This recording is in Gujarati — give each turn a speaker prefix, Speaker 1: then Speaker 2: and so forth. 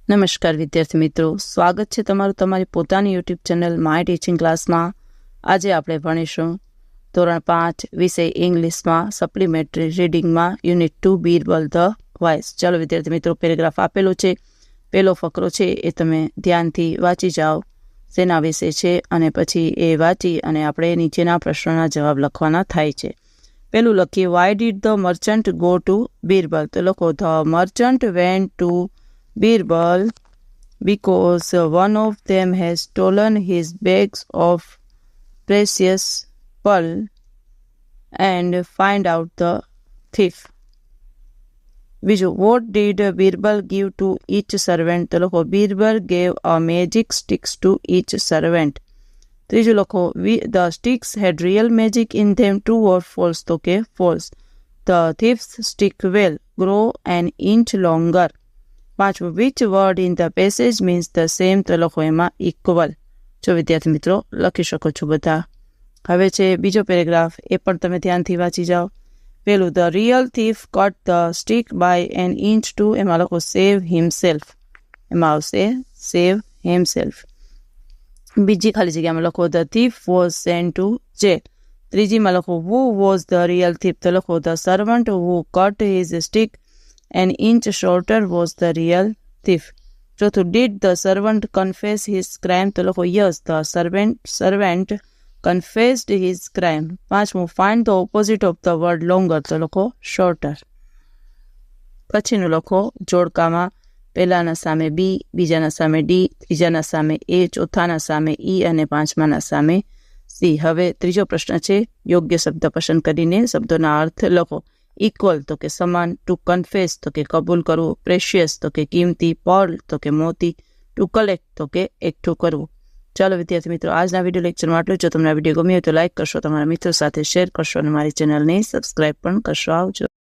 Speaker 1: નમસ્કાર વિદ્યાર્થી મિત્રો, સ્વાગત છે તમારું તમારી પોતાની યુટ્યુબ ચેનલ માય ટીચિંગ ક્લાસમાં। આજે આપણે ભણીશું ધોરણ 5 વિષય ઇંગ્લિશમાં સપ્લિમેન્ટરી રીડિંગમાં યુનિટ 2 બીરબલ ધ વાઇસ। ચાલો વિદ્યાર્થી મિત્રો, પેરેગ્રાફ આપેલો છે, પહેલો ફકરો છે એ તમે ધ્યાનથી વાંચી જાઓ શેના વિશે છે, અને પછી એ વાંચી અને આપણે નીચેના પ્રશ્નોના જવાબ લખવાના થાય છે। પહેલું લખીએ, why did the merchant go to Birbal? તો લખો, the merchant went to Birbal because one of them has stolen his bags of precious pearl and find out the thief. બીજું, what did Birbal give to each servant? તો લખો, Birbal gave a magic sticks to each servant. ત્રીજું લખો, the sticks had real magic in them, true or false? તો કે false. The thief's stick will grow an inch longer. પાંચમું, which word in the passage means the same? તો લખો એમાં equal. જો વિદ્યાર્થી મિત્રો લખી શકો છો બધા। હવે છે બીજો પેરેગ્રાફ, એ પણ તમે ધ્યાનથી વાંચી જાઓ। પેલું, the real thief cut the stick by an inch to, એમાં લખો save himself, એમાં આવશે save himself। બીજી ખાલી જગ્યામાં લખો, the thief was sent to jail। ત્રીજીમાં લખો, who was the real thief? તો લખો, the servant who cut his stick an inch shorter was the real thief. ચોથું, did the servant confess his crime? તો લખો, yes, the servant confessed his crime. પાંચમું, find the opposite of the word longer? તો લખો shorter. પછીનું લખો જોડકામાં પહેલાના સામે બી, બીજાના સામે ડી, ત્રીજાના સામે એ, ચોથાના સામે ઈ અને પાંચમાના સામે સી। હવે ત્રીજો પ્રશ્ન છે, યોગ્ય શબ્દ પસંદ કરીને શબ્દોના અર્થ લખો। ઇક્વલ તો કે સમાન, ટુ કન્ફેસ તો કે કબૂલ કરવું, પ્રેશિયસ તો કે કિંમતી, પર્લ તો કે મોતી, ટુ કલેક્ટ તો કે એકઠું કરવું। ચાલો વિદ્યાર્થી મિત્રો, આજના વિડીયો લેક્ચરમાં આટલું। જો તમને આ વિડીયો ગમ્યો હોય તો લાઇક કરશો, તમારા મિત્રો સાથે શેર કરશો અને મારી ચેનલને સબસ્ક્રાઇબ પણ કરશો। આવજો।